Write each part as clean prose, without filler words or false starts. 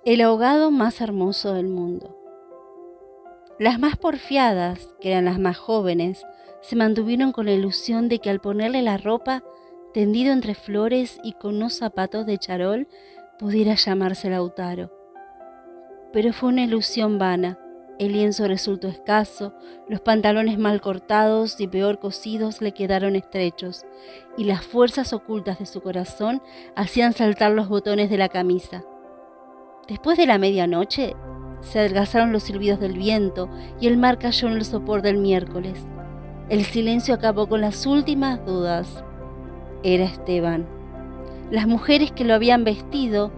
El ahogado más hermoso del mundo. Las más porfiadas, que eran las más jóvenes, se mantuvieron con la ilusión de que al ponerle la ropa, tendido entre flores y con unos zapatos de charol, pudiera llamarse Lautaro. Pero fue una ilusión vana. El lienzo resultó escaso, los pantalones mal cortados y peor cosidos le quedaron estrechos, y las fuerzas ocultas de su corazón hacían saltar los botones de la camisa. Después de la medianoche, se adelgazaron los silbidos del viento y el mar cayó en el sopor del miércoles. El silencio acabó con las últimas dudas. Era Esteban. Las mujeres que lo habían vestido,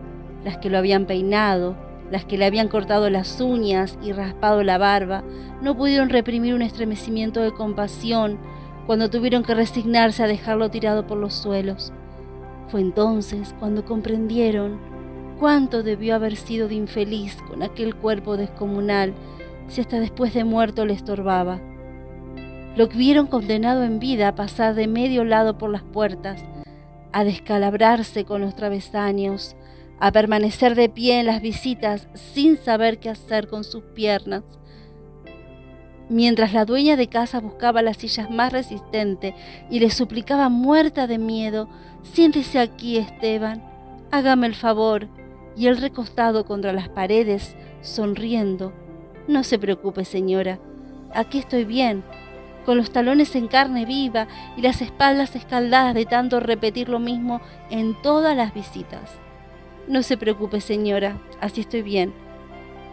las que lo habían peinado, las que le habían cortado las uñas y raspado la barba, no pudieron reprimir un estremecimiento de compasión cuando tuvieron que resignarse a dejarlo tirado por los suelos. Fue entonces cuando comprendieron cuánto debió haber sido de infeliz con aquel cuerpo descomunal, si hasta después de muerto le estorbaba. Lo vieron condenado en vida a pasar de medio lado por las puertas, a descalabrarse con los travesaños, a permanecer de pie en las visitas sin saber qué hacer con sus piernas. Mientras la dueña de casa buscaba las sillas más resistentes y le suplicaba muerta de miedo: «Siéntese aquí, Esteban, hágame el favor», y él recostado contra las paredes, sonriendo: «No se preocupe, señora, aquí estoy bien, con los talones en carne viva y las espaldas escaldadas de tanto repetir lo mismo en todas las visitas. No se preocupe, señora, así estoy bien,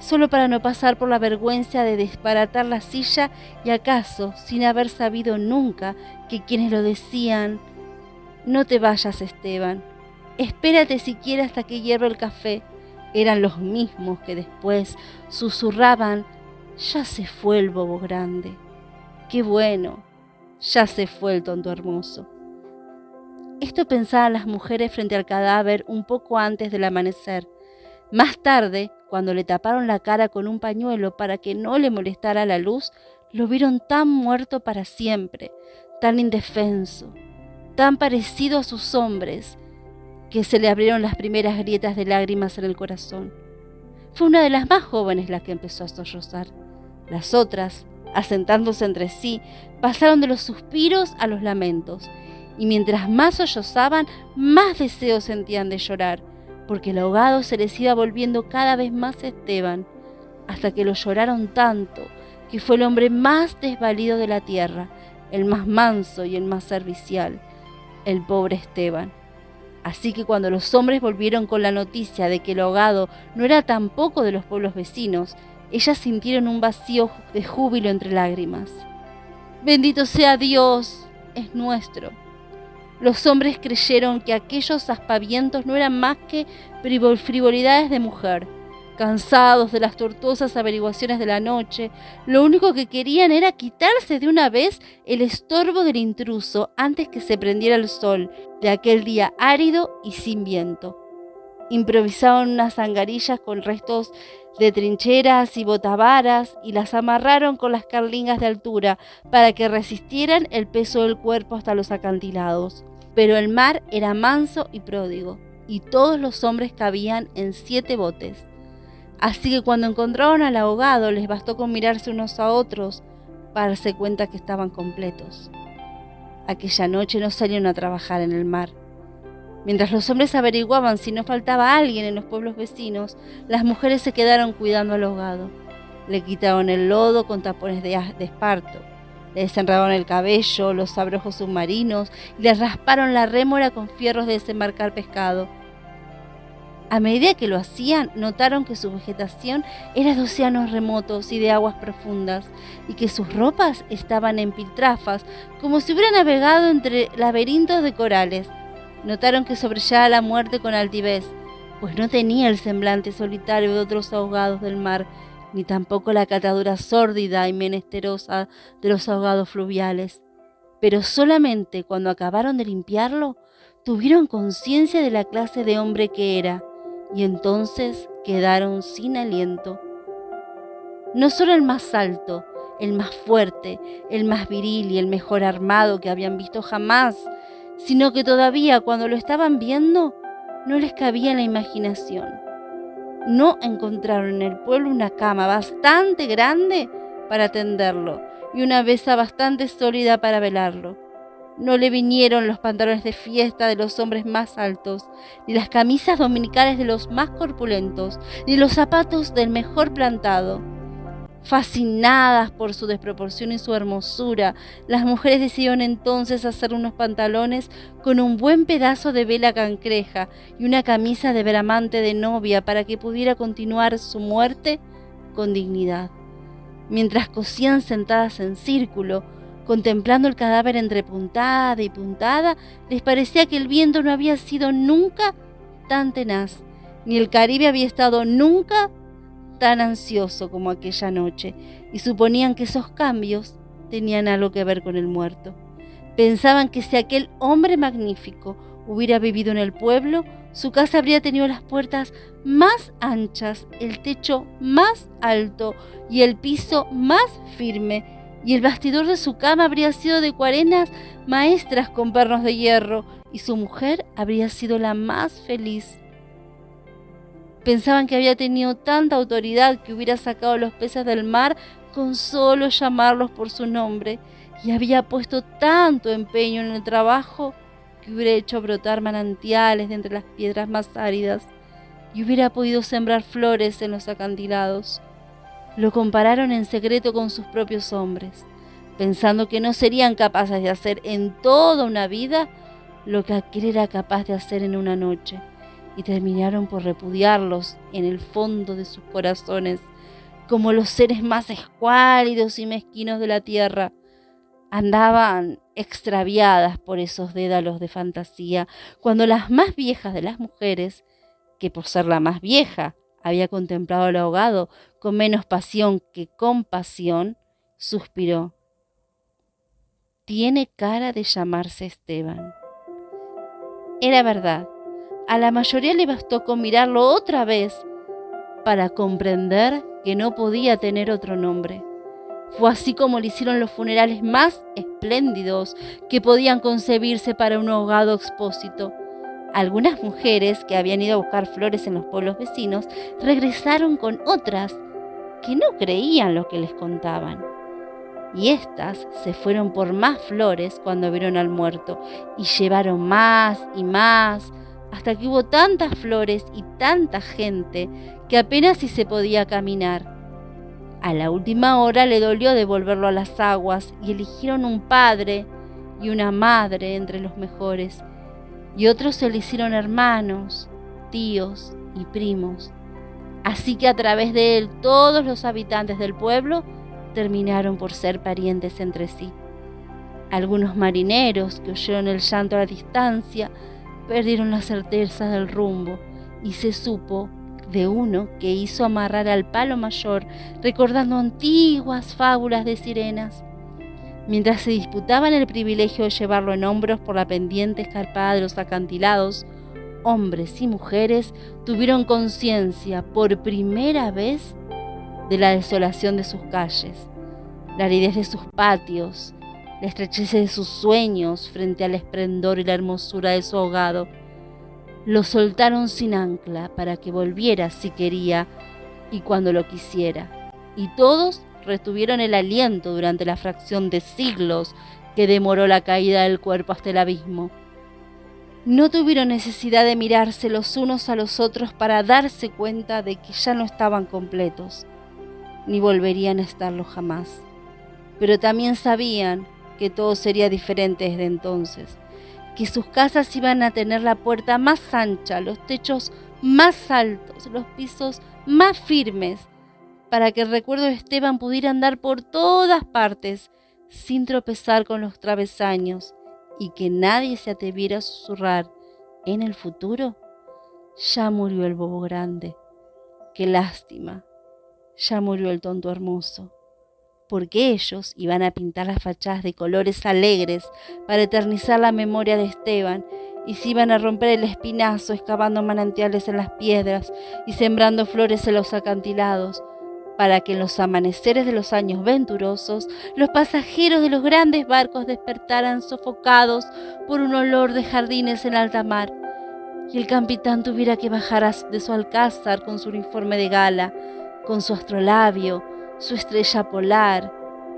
solo para no pasar por la vergüenza de desbaratar la silla y acaso sin haber sabido nunca que quienes lo decían: «No te vayas, Esteban, espérate siquiera hasta que hierva el café», eran los mismos que después susurraban: «Ya se fue el bobo grande. Qué bueno, ya se fue el tonto hermoso». Esto pensaban las mujeres frente al cadáver un poco antes del amanecer. Más tarde, cuando le taparon la cara con un pañuelo para que no le molestara la luz, lo vieron tan muerto para siempre, tan indefenso, tan parecido a sus hombres, que se le abrieron las primeras grietas de lágrimas en el corazón. Fue una de las más jóvenes la que empezó a sollozar. Las otras, asentándose entre sí, pasaron de los suspiros a los lamentos, y mientras más sollozaban, más deseos sentían de llorar, porque el ahogado se les iba volviendo cada vez más Esteban, hasta que lo lloraron tanto que fue el hombre más desvalido de la tierra, el más manso y el más servicial, el pobre Esteban. Así que cuando los hombres volvieron con la noticia de que el ahogado no era tampoco de los pueblos vecinos, ellas sintieron un vacío de júbilo entre lágrimas. «Bendito sea Dios, es nuestro». Los hombres creyeron que aquellos aspavientos no eran más que frivolidades de mujer. Cansados de las tortuosas averiguaciones de la noche, lo único que querían era quitarse de una vez el estorbo del intruso antes que se prendiera el sol de aquel día árido y sin viento. Improvisaron unas angarillas con restos de trincheras y botavaras y las amarraron con las carlingas de altura para que resistieran el peso del cuerpo hasta los acantilados. Pero el mar era manso y pródigo, y todos los hombres cabían en 7 botes. Así que cuando encontraron al ahogado, les bastó con mirarse unos a otros para darse cuenta que estaban completos. Aquella noche no salieron a trabajar en el mar. Mientras los hombres averiguaban si no faltaba alguien en los pueblos vecinos, las mujeres se quedaron cuidando al ahogado. Le quitaron el lodo con tapones de esparto, le desenredaron el cabello, los abrojos submarinos y le rasparon la rémora con fierros de desembarcar pescado. A medida que lo hacían, notaron que su vegetación era de océanos remotos y de aguas profundas, y que sus ropas estaban en piltrafas, como si hubiera navegado entre laberintos de corales. Notaron que sobrellevaba la muerte con altivez, pues no tenía el semblante solitario de otros ahogados del mar, ni tampoco la catadura sórdida y menesterosa de los ahogados fluviales. Pero solamente cuando acabaron de limpiarlo, tuvieron conciencia de la clase de hombre que era, y entonces quedaron sin aliento. No solo el más alto, el más fuerte, el más viril y el mejor armado que habían visto jamás, sino que todavía cuando lo estaban viendo no les cabía en la imaginación. no encontraron en el pueblo una cama bastante grande para tenderlo y una mesa bastante sólida para velarlo. No le vinieron los pantalones de fiesta de los hombres más altos, ni las camisas dominicales de los más corpulentos, ni los zapatos del mejor plantado. Fascinadas por su desproporción y su hermosura, las mujeres decidieron entonces hacer unos pantalones con un buen pedazo de vela cancreja y una camisa de bramante de novia para que pudiera continuar su muerte con dignidad. Mientras cosían sentadas en círculo, contemplando el cadáver entre puntada y puntada, les parecía que el viento no había sido nunca tan tenaz, ni el Caribe había estado nunca tan ansioso como aquella noche, y suponían que esos cambios tenían algo que ver con el muerto. Pensaban que si aquel hombre magnífico hubiera vivido en el pueblo, su casa habría tenido las puertas más anchas, el techo más alto y el piso más firme, y el bastidor de su cama habría sido de cuarenas maestras con pernos de hierro, y su mujer habría sido la más feliz. Pensaban que había tenido tanta autoridad que hubiera sacado los peces del mar con solo llamarlos por su nombre, y había puesto tanto empeño en el trabajo que hubiera hecho brotar manantiales de entre las piedras más áridas, y hubiera podido sembrar flores en los acantilados. Lo compararon en secreto con sus propios hombres, pensando que no serían capaces de hacer en toda una vida lo que aquel era capaz de hacer en una noche, y terminaron por repudiarlos en el fondo de sus corazones como los seres más escuálidos y mezquinos de la tierra. Andaban extraviadas por esos dédalos de fantasía, cuando las más viejas de las mujeres, que por ser la más vieja había contemplado al ahogado con menos pasión que compasión, suspiró: «Tiene cara de llamarse Esteban». Era verdad. A la mayoría le bastó con mirarlo otra vez para comprender que no podía tener otro nombre. Fue así como le hicieron los funerales más espléndidos que podían concebirse para un ahogado expósito. Algunas mujeres que habían ido a buscar flores en los pueblos vecinos regresaron con otras que no creían lo que les contaban. Y éstas se fueron por más flores cuando vieron al muerto y llevaron más y más, hasta que hubo tantas flores y tanta gente que apenas si se podía caminar. A la última hora le dolió devolverlo a las aguas y eligieron un padre y una madre entre los mejores, y otros se le hicieron hermanos, tíos y primos. Así que a través de él todos los habitantes del pueblo terminaron por ser parientes entre sí. Algunos marineros que oyeron el llanto a la distancia perdieron la certeza del rumbo, y se supo de uno que hizo amarrar al palo mayor recordando antiguas fábulas de sirenas. Mientras se disputaban el privilegio de llevarlo en hombros por la pendiente escarpada de los acantilados, hombres y mujeres tuvieron conciencia por primera vez de la desolación de sus calles, la aridez de sus patios, la estrechez de sus sueños frente al esplendor y la hermosura de su ahogado. Lo soltaron sin ancla para que volviera si quería y cuando lo quisiera, y todos retuvieron el aliento durante la fracción de siglos que demoró la caída del cuerpo hasta el abismo. No tuvieron necesidad de mirarse los unos a los otros para darse cuenta de que ya no estaban completos, ni volverían a estarlo jamás. Pero también sabían que todo sería diferente desde entonces, que sus casas iban a tener la puerta más ancha, los techos más altos, los pisos más firmes, para que el recuerdo de Esteban pudiera andar por todas partes sin tropezar con los travesaños, y que nadie se atreviera a susurrar en el futuro: «Ya murió el bobo grande, qué lástima, ya murió el tonto hermoso», porque ellos iban a pintar las fachadas de colores alegres para eternizar la memoria de Esteban, y se iban a romper el espinazo excavando manantiales en las piedras y sembrando flores en los acantilados, para que en los amaneceres de los años venturosos los pasajeros de los grandes barcos despertaran sofocados por un olor de jardines en alta mar, y el capitán tuviera que bajar de su alcázar con su uniforme de gala, con su astrolabio, su estrella polar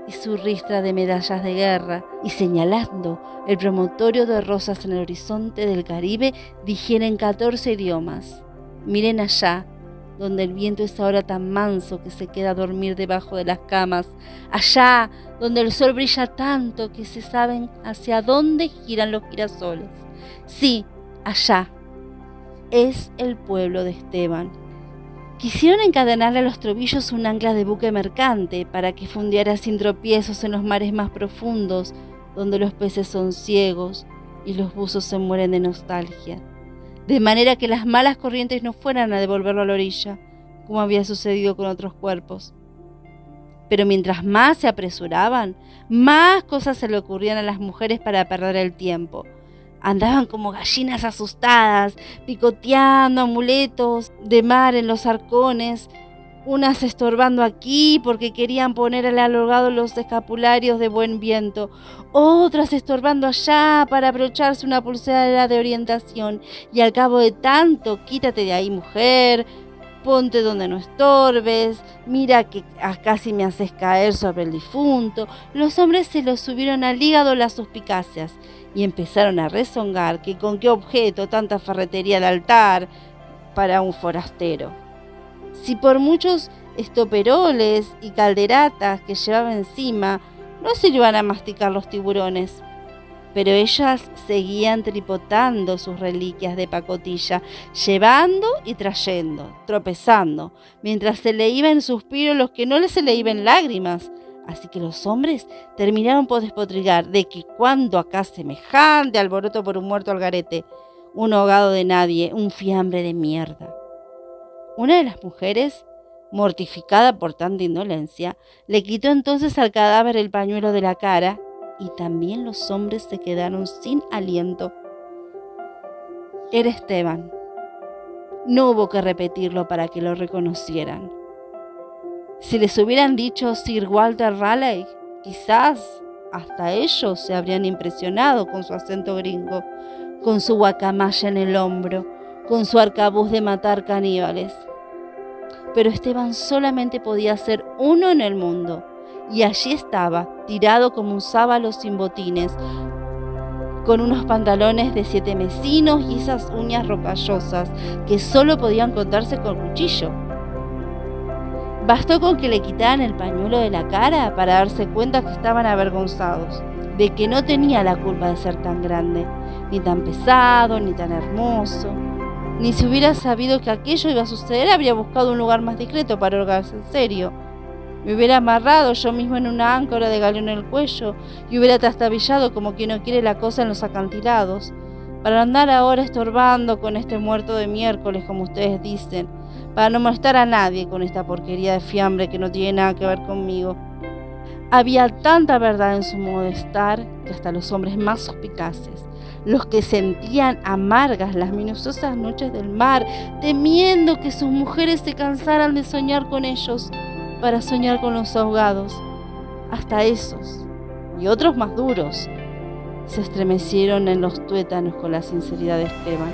y su ristra de medallas de guerra, y señalando el promontorio de rosas en el horizonte del Caribe, dijera en 14 idiomas: miren allá, donde el viento es ahora tan manso que se queda a dormir debajo de las camas, allá donde el sol brilla tanto que se saben hacia dónde giran los girasoles. Sí, allá es el pueblo de Esteban. Quisieron encadenarle a los tobillos un ancla de buque mercante para que fundiera sin tropiezos en los mares más profundos, donde los peces son ciegos y los buzos se mueren de nostalgia, de manera que las malas corrientes no fueran a devolverlo a la orilla, como había sucedido con otros cuerpos. Pero mientras más se apresuraban, más cosas se le ocurrían a las mujeres para perder el tiempo. Andaban como gallinas asustadas, picoteando amuletos de mar en los arcones, unas estorbando aquí porque querían ponerle al ahogado los escapularios de buen viento, otras estorbando allá para abrocharse una pulsera de orientación, y al cabo de tanto, quítate de ahí, mujer, ponte donde no estorbes, mira que casi me haces caer sobre el difunto. Los hombres se los subieron al hígado las suspicacias y empezaron a rezongar que con qué objeto tanta ferretería de altar para un forastero. Si por muchos estoperoles y calderatas que llevaba encima, no se le iban a masticar los tiburones. Pero ellas seguían tripotando sus reliquias de pacotilla, llevando y trayendo, tropezando, mientras se le iba en suspiro los que no se le iban lágrimas. Así que los hombres terminaron por despotricar de que cuando acá semejante alboroto por un muerto al garete, un ahogado de nadie, un fiambre de mierda. Una de las mujeres, mortificada por tanta indolencia, le quitó entonces al cadáver el pañuelo de la cara, y también los hombres se quedaron sin aliento. Era Esteban. No hubo que repetirlo para que lo reconocieran. Si les hubieran dicho Sir Walter Raleigh, quizás hasta ellos se habrían impresionado con su acento gringo, con su guacamaya en el hombro, con su arcabuz de matar caníbales. Pero Esteban solamente podía ser uno en el mundo, y allí estaba, tirado como un sábalo sin botines, con unos pantalones de 7 mecinos y esas uñas rocallosas que solo podían cortarse con cuchillo. Bastó con que le quitaran el pañuelo de la cara para darse cuenta que estaban avergonzados, de que no tenía la culpa de ser tan grande, ni tan pesado, ni tan hermoso. Ni si hubiera sabido que aquello iba a suceder, habría buscado un lugar más discreto para ahogarse en serio. Me hubiera amarrado yo mismo en una áncora de galeón en el cuello y hubiera trastabillado como quien no quiere la cosa en los acantilados, para andar ahora estorbando con este muerto de miércoles, como ustedes dicen, para no molestar a nadie con esta porquería de fiambre que no tiene nada que ver conmigo. Había tanta verdad en su modo de estar que hasta los hombres más suspicaces, los que sentían amargas las minuciosas noches del mar, temiendo que sus mujeres se cansaran de soñar con ellos para soñar con los ahogados, hasta esos y otros más duros se estremecieron en los tuétanos con la sinceridad de Esteban.